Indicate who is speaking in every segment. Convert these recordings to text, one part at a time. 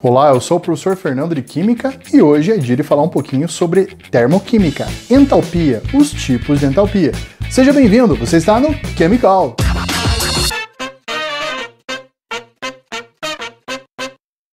Speaker 1: Olá, eu sou o professor Fernando de Química e hoje é dia de falar um pouquinho sobre termoquímica, entalpia, os tipos de entalpia. Seja bem-vindo, você está no Chemical.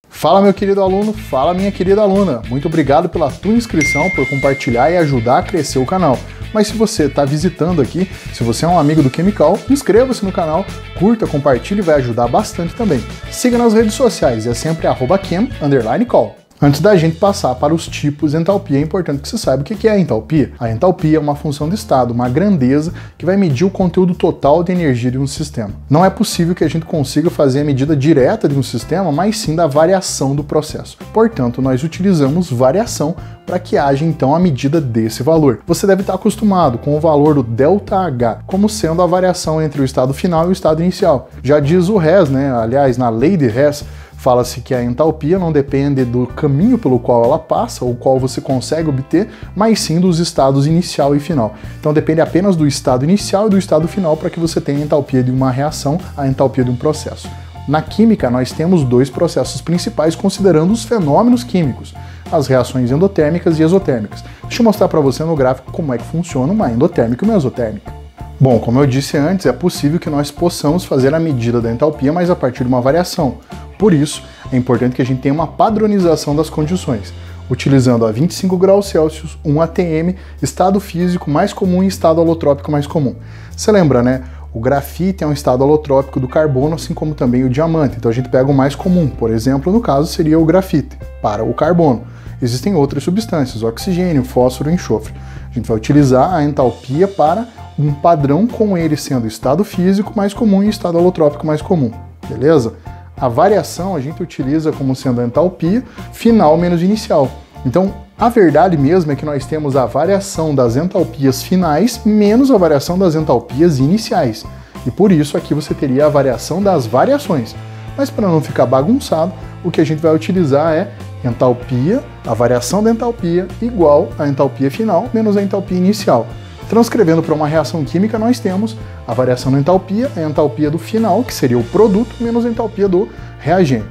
Speaker 1: Fala meu querido aluno, fala minha querida aluna, muito obrigado pela tua inscrição, por compartilhar e ajudar a crescer o canal. Mas se você está visitando aqui, se você é um amigo do Chemical, inscreva-se no canal, curta, compartilhe, vai ajudar bastante também. Siga nas redes sociais, é sempre @chem_call. Antes da gente passar para os tipos de entalpia, é importante que você saiba o que é a entalpia. A entalpia é uma função de estado, uma grandeza que vai medir o conteúdo total de energia de um sistema. Não é possível que a gente consiga fazer a medida direta de um sistema, mas sim da variação do processo. Portanto, nós utilizamos variação para que haja então a medida desse valor. Você deve estar acostumado com o valor do ΔH como sendo a variação entre o estado final e o estado inicial. Já diz o Hess, né? Aliás, na lei de Hess, fala-se que a entalpia não depende do caminho pelo qual ela passa, ou qual você consegue obter, mas sim dos estados inicial e final. Então depende apenas do estado inicial e do estado final para que você tenha a entalpia de uma reação, a entalpia de um processo. Na química, nós temos dois processos principais considerando os fenômenos químicos, as reações endotérmicas e exotérmicas. Deixa eu mostrar para você no gráfico como é que funciona uma endotérmica e uma exotérmica. Bom, como eu disse antes, é possível que nós possamos fazer a medida da entalpia, mas a partir de uma variação. Por isso, é importante que a gente tenha uma padronização das condições, utilizando a 25 graus Celsius, 1 atm, estado físico mais comum e estado alotrópico mais comum. Você lembra, né? O grafite é um estado alotrópico do carbono, assim como também o diamante. Então a gente pega o mais comum, por exemplo, no caso seria o grafite, para o carbono. Existem outras substâncias, oxigênio, fósforo e enxofre. A gente vai utilizar a entalpia para um padrão com ele sendo estado físico mais comum e estado alotrópico mais comum, beleza? A variação a gente utiliza como sendo a entalpia final menos inicial. Então, a verdade mesmo é que nós temos a variação das entalpias finais menos a variação das entalpias iniciais. E por isso aqui você teria a variação das variações. Mas para não ficar bagunçado, o que a gente vai utilizar é entalpia, a variação da entalpia igual a entalpia final menos a entalpia inicial. Transcrevendo para uma reação química, nós temos a variação da entalpia, a entalpia do final, que seria o produto, menos a entalpia do reagente.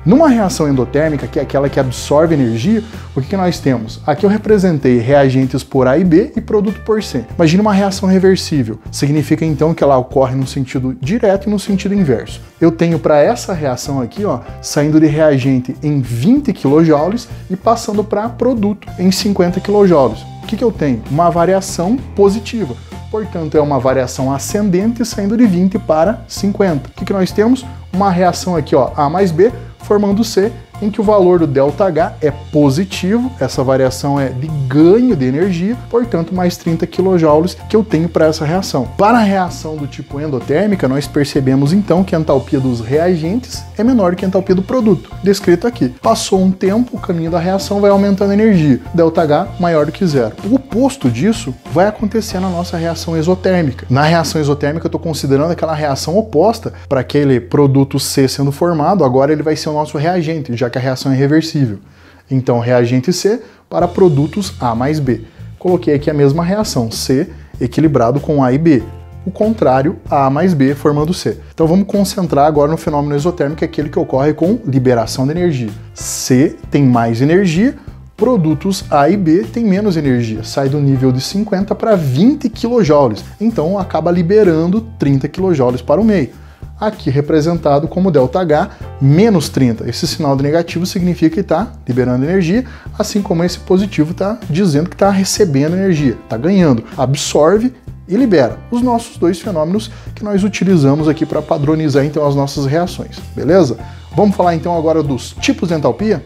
Speaker 1: Numa reação endotérmica, que é aquela que absorve energia, o que nós temos? Aqui eu representei reagentes por A e B e produto por C. Imagina uma reação reversível. Significa então que ela ocorre no sentido direto e no sentido inverso. Eu tenho para essa reação aqui, ó, saindo de reagente em 20 kJ e passando para produto em 50 kJ. O que eu tenho? Uma variação positiva. Portanto, é uma variação ascendente saindo de 20 para 50. O que nós temos? Uma reação aqui, ó, A mais B, formando C, em que o valor do ΔH é positivo, essa variação é de ganho de energia, portanto mais 30 kJ que eu tenho para essa reação. Para a reação do tipo endotérmica, nós percebemos então que a entalpia dos reagentes é menor que a entalpia do produto, descrito aqui. Passou um tempo, o caminho da reação vai aumentando a energia, ΔH maior do que zero. O oposto disso vai acontecer na nossa reação exotérmica. Na reação exotérmica eu estou considerando aquela reação oposta para aquele produto C sendo formado, agora ele vai ser o nosso reagente, já que a reação é reversível. Então, reagente C para produtos A mais B. Coloquei aqui a mesma reação, C equilibrado com A e B. O contrário, A mais B formando C. Então vamos concentrar agora no fenômeno exotérmico, que é aquele que ocorre com liberação de energia. C tem mais energia, produtos A e B têm menos energia, sai do nível de 50 para 20 kJ. Então acaba liberando 30 kJ para o meio. Aqui representado como ΔH menos 30. Esse sinal de negativo significa que está liberando energia, assim como esse positivo está dizendo que está recebendo energia, está ganhando, absorve e libera. Os nossos dois fenômenos que nós utilizamos aqui para padronizar então as nossas reações, beleza? Vamos falar então agora dos tipos de entalpia?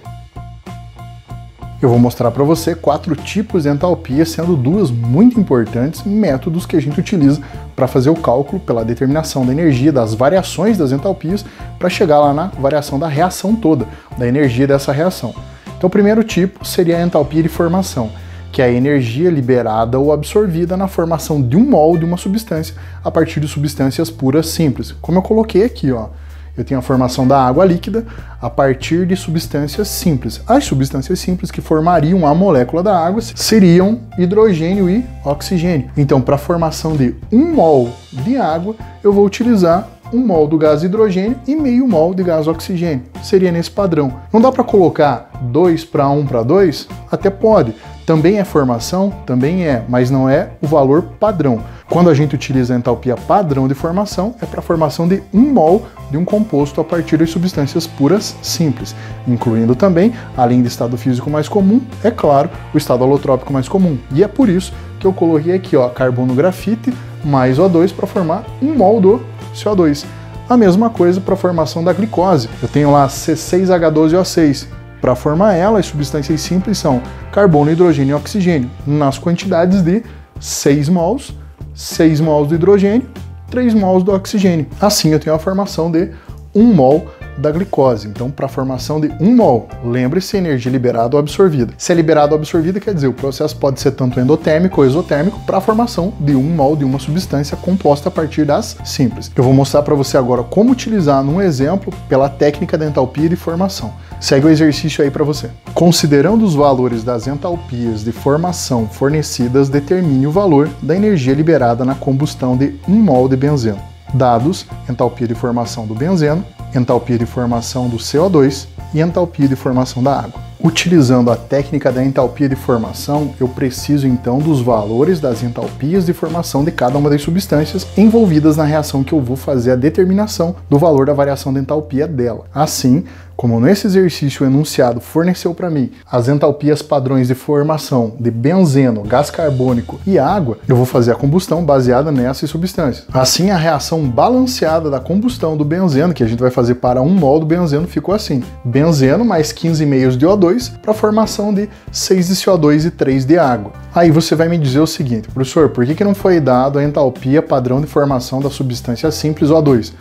Speaker 1: Eu vou mostrar para você 4 tipos de entalpia, sendo duas muito importantes métodos que a gente utiliza para fazer o cálculo pela determinação da energia, das variações das entalpias, para chegar lá na variação da reação toda, da energia dessa reação. Então o primeiro tipo seria a entalpia de formação, que é a energia liberada ou absorvida na formação de um mol de uma substância a partir de substâncias puras simples. Como eu coloquei aqui, ó. Eu tenho a formação da água líquida a partir de substâncias simples. As substâncias simples que formariam a molécula da água seriam hidrogênio e oxigênio. Então, para a formação de 1 mol de água, eu vou utilizar 1 mol do gás hidrogênio e meio mol de gás oxigênio. Seria nesse padrão. Não dá para colocar 2 para 1 para 2? Até pode. Também é formação? Também é, mas não é o valor padrão. Quando a gente utiliza a entalpia padrão de formação, é para a formação de 1 mol de um composto a partir das substâncias puras simples, incluindo também, além do estado físico mais comum, é claro, o estado alotrópico mais comum. E é por isso que eu coloquei aqui, ó, carbono grafite mais O2 para formar 1 mol do CO2. A mesma coisa para a formação da glicose. Eu tenho lá C6H12O6. Para formar ela, as substâncias simples são carbono, hidrogênio e oxigênio, nas quantidades de 6 mols, 6 mols do hidrogênio, 3 mols do oxigênio. Assim eu tenho a formação de 1 mol da glicose. Então, para a formação de 1 mol, lembre-se, energia liberada ou absorvida. Se é liberada ou absorvida, quer dizer, o processo pode ser tanto endotérmico ou exotérmico para a formação de 1 mol de uma substância composta a partir das simples. Eu vou mostrar para você agora como utilizar num exemplo pela técnica da entalpia de formação. Segue o exercício aí para você. Considerando os valores das entalpias de formação fornecidas, determine o valor da energia liberada na combustão de 1 mol de benzeno. Dados: entalpia de formação do benzeno, entalpia de formação do CO2 e entalpia de formação da água. Utilizando a técnica da entalpia de formação, eu preciso então dos valores das entalpias de formação de cada uma das substâncias envolvidas na reação que eu vou fazer a determinação do valor da variação de entalpia dela. Assim, como nesse exercício o enunciado forneceu para mim as entalpias padrões de formação de benzeno, gás carbônico e água, eu vou fazer a combustão baseada nessas substâncias. Assim, a reação balanceada da combustão do benzeno, que a gente vai fazer para 1 mol do benzeno, ficou assim: benzeno mais 15,5 de O2 para a formação de 6 de CO2 e 3 de água. Aí você vai me dizer o seguinte: professor, por que não foi dado a entalpia padrão de formação da substância simples O2?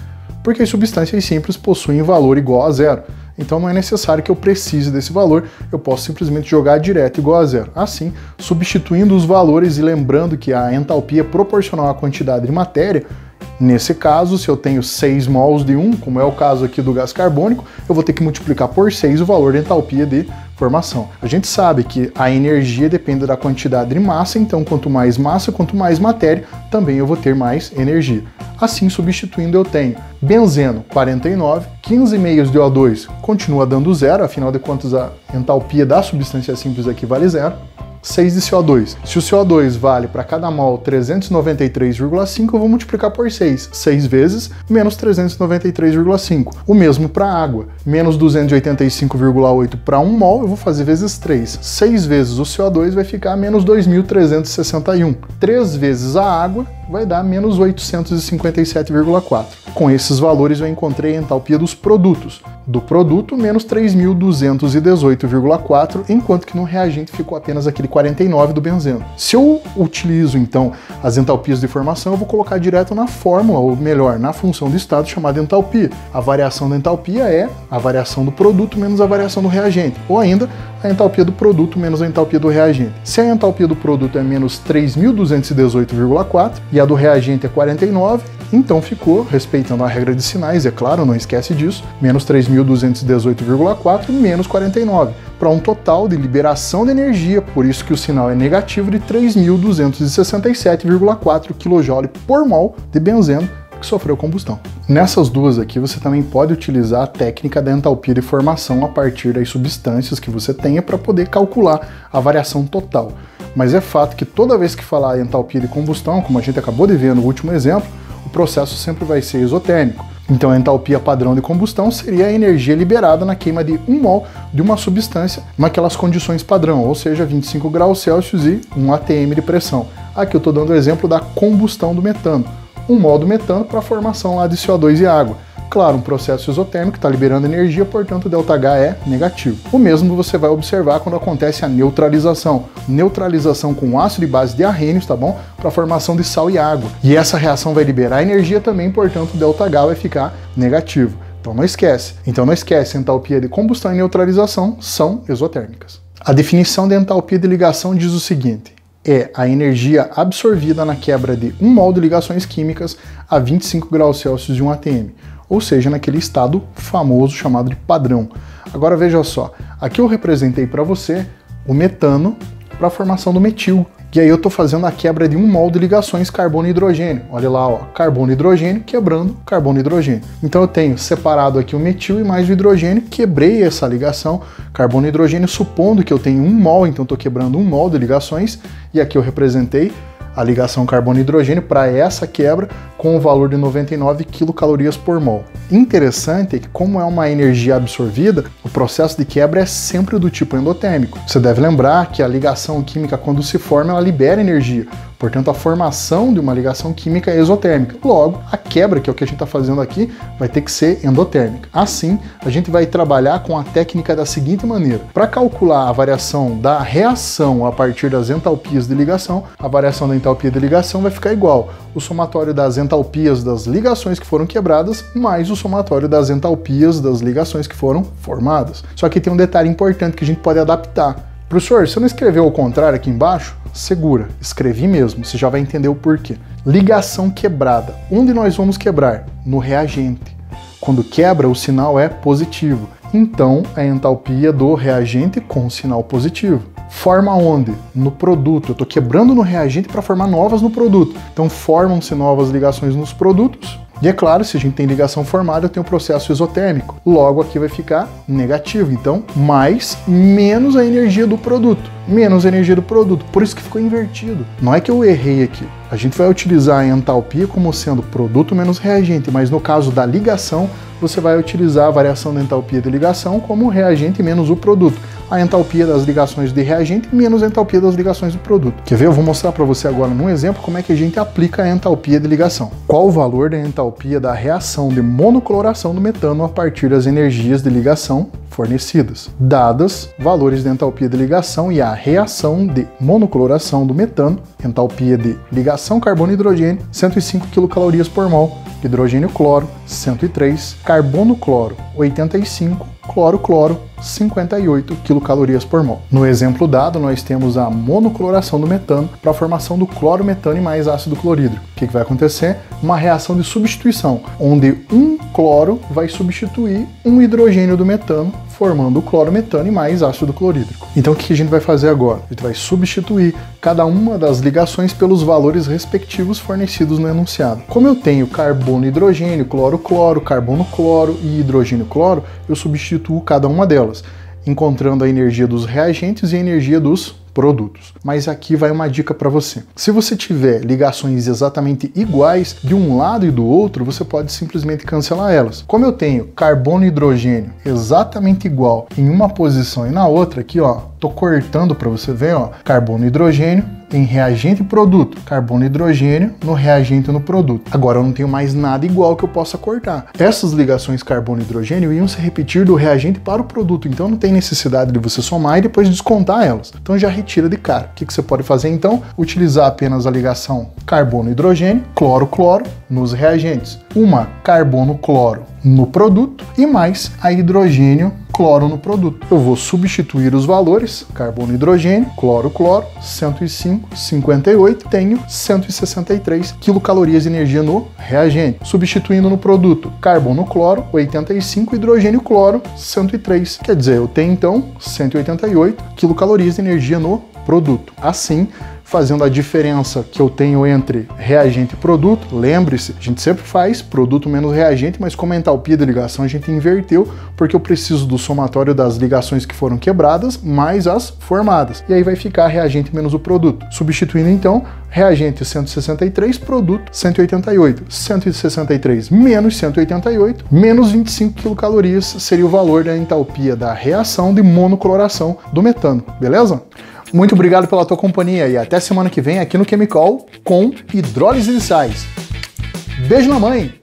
Speaker 1: Porque as substâncias simples possuem valor igual a zero. Então não é necessário que eu precise desse valor, eu posso simplesmente jogar direto igual a zero. Assim, substituindo os valores e lembrando que a entalpia é proporcional à quantidade de matéria, nesse caso, se eu tenho 6 mols de 1, como é o caso aqui do gás carbônico, eu vou ter que multiplicar por 6 o valor de entalpia de formação. A gente sabe que a energia depende da quantidade de massa, então quanto mais massa, quanto mais matéria, também eu vou ter mais energia. Assim, substituindo, eu tenho benzeno 49, 15,5 de O2 continua dando zero, afinal de contas a entalpia da substância simples aqui vale zero. 6 de CO2. Se o CO2 vale para cada mol 393,5, eu vou multiplicar por 6. 6 vezes menos 393,5. O mesmo para a água. Menos 285,8 para 1 mol, eu vou fazer vezes 3. 6 vezes o CO2 vai ficar menos 2.361. 3 vezes a água vai dar menos 857,4. Com esses valores eu encontrei a entalpia dos produtos. Do produto, menos 3.218,4, enquanto que no reagente ficou apenas aquele 49 do benzeno. Se eu utilizo, então, as entalpias de formação, eu vou colocar direto na fórmula, ou melhor, na função de estado chamada entalpia. A variação da entalpia é a variação do produto menos a variação do reagente, ou ainda a entalpia do produto menos a entalpia do reagente. Se a entalpia do produto é menos 3.218,4 e a do reagente é 49, então ficou, respeitando a regra de sinais, é claro, não esquece disso, menos 3.218,4 menos 49, para um total de liberação de energia, por isso que o sinal é negativo, de 3.267,4 kJ por mol de benzeno que sofreu combustão. Nessas duas aqui, você também pode utilizar a técnica da entalpia de formação a partir das substâncias que você tenha para poder calcular a variação total. Mas é fato que toda vez que falar entalpia de combustão, como a gente acabou de ver no último exemplo, o processo sempre vai ser exotérmico. Então a entalpia padrão de combustão seria a energia liberada na queima de 1 mol de uma substância naquelas condições padrão, ou seja, 25 graus Celsius e 1 atm de pressão. Aqui eu estou dando o exemplo da combustão do metano. 1 mol do metano para a formação lá de CO2 e água. Claro, um processo exotérmico está liberando energia, portanto ΔH é negativo. O mesmo você vai observar quando acontece a neutralização. Neutralização com ácido e base de arrênios, tá bom? Para a formação de sal e água. E essa reação vai liberar energia também, portanto ΔH vai ficar negativo. Então não esquece, entalpia de combustão e neutralização são exotérmicas. A definição de entalpia de ligação diz o seguinte: é a energia absorvida na quebra de 1 mol de ligações químicas a 25 graus Celsius de 1 atm, ou seja, naquele estado famoso chamado de padrão. Agora veja só, aqui eu representei para você o metano para a formação do metil, E aí eu estou fazendo a quebra de um mol de ligações carbono e hidrogênio. Olha lá, ó, carbono e hidrogênio quebrando carbono e hidrogênio. Então eu tenho separado aqui o metil e mais o hidrogênio, quebrei essa ligação carbono e hidrogênio, supondo que eu tenho 1 mol, então estou quebrando 1 mol de ligações, e aqui eu representei a ligação carbono e hidrogênio para essa quebra com o valor de 99 quilocalorias por mol. Interessante é que, como é uma energia absorvida, o processo de quebra é sempre do tipo endotérmico. Você deve lembrar que a ligação química, quando se forma, ela libera energia. Portanto, a formação de uma ligação química é exotérmica. Logo, a quebra, que é o que a gente está fazendo aqui, vai ter que ser endotérmica. Assim, a gente vai trabalhar com a técnica da seguinte maneira. Para calcular a variação da reação a partir das entalpias de ligação, a variação da entalpia de ligação vai ficar igual o somatório das entalpias das ligações que foram quebradas mais o somatório das entalpias das ligações que foram formadas. Só que tem um detalhe importante que a gente pode adaptar. Professor, se eu não escreveu ao contrário aqui embaixo, segura, escrevi mesmo, você já vai entender o porquê. Ligação quebrada. Onde nós vamos quebrar? No reagente. Quando quebra, o sinal é positivo. Então, a entalpia do reagente com sinal positivo. Forma onde? No produto. Eu estou quebrando no reagente para formar novas no produto. Então, formam-se novas ligações nos produtos. E é claro, se a gente tem ligação formada, eu tenho um processo exotérmico. Logo, aqui vai ficar negativo. Então, mais, menos a energia do produto. Menos a energia do produto. Por isso que ficou invertido. Não é que eu errei aqui. A gente vai utilizar a entalpia como sendo produto menos reagente, mas no caso da ligação, você vai utilizar a variação da entalpia de ligação como reagente menos o produto. A entalpia das ligações de reagente menos a entalpia das ligações do produto. Quer ver? Eu vou mostrar para você agora num exemplo como é que a gente aplica a entalpia de ligação. Qual o valor da entalpia da reação de monocloração do metano a partir das energias de ligação fornecidas, dadas valores de entalpia de ligação e a reação de monocloração do metano, entalpia de ligação carbono e hidrogênio, 105 quilocalorias por mol, hidrogênio-cloro, 103, carbono-cloro, 85, cloro-cloro, 58 quilocalorias por mol. No exemplo dado, nós temos a monocloração do metano para a formação do cloro-metano e mais ácido clorídrico. O que vai acontecer? Uma reação de substituição, onde um cloro vai substituir um hidrogênio do metano, formando o cloro-metano e mais ácido clorídrico. Então o que a gente vai fazer agora? A gente vai substituir cada uma das ligações pelos valores respectivos fornecidos no enunciado. Como eu tenho carbono-hidrogênio, cloro-cloro, carbono-cloro e hidrogênio-cloro, eu substituo cada uma delas, encontrando a energia dos reagentes e a energia dos produtos. Mas aqui vai uma dica para você. Se você tiver ligações exatamente iguais de um lado e do outro, você pode simplesmente cancelar elas. Como eu tenho carbono e hidrogênio exatamente igual em uma posição e na outra, aqui ó, tô cortando para você ver, ó, carbono e hidrogênio em reagente e produto, carbono e hidrogênio no reagente e no produto. Agora eu não tenho mais nada igual que eu possa cortar. Essas ligações carbono e hidrogênio iam se repetir do reagente para o produto, então não tem necessidade de você somar e depois descontar elas. Então já retira de cara. O que você pode fazer então? Utilizar apenas a ligação carbono e hidrogênio, cloro-cloro nos reagentes. Uma carbono-cloro no produto e mais a hidrogênio cloro no produto. Eu vou substituir os valores, carbono e hidrogênio, cloro-cloro, 105, 58, tenho 163 quilocalorias de energia no reagente. Substituindo no produto, carbono-cloro, 85, hidrogênio-cloro, 103. Quer dizer, eu tenho então 188 quilocalorias de energia no produto. Assim, fazendo a diferença que eu tenho entre reagente e produto, lembre-se, a gente sempre faz produto menos reagente, mas como a entalpia de ligação a gente inverteu, porque eu preciso do somatório das ligações que foram quebradas mais as formadas. E aí vai ficar reagente menos o produto. Substituindo então, reagente 163, produto 188. 163 menos 188, menos 25 quilocalorias seria o valor da entalpia da reação de monocloração do metano, beleza? Muito obrigado pela tua companhia e até semana que vem aqui no Chemical com hidrólise de sais. Beijo na mãe!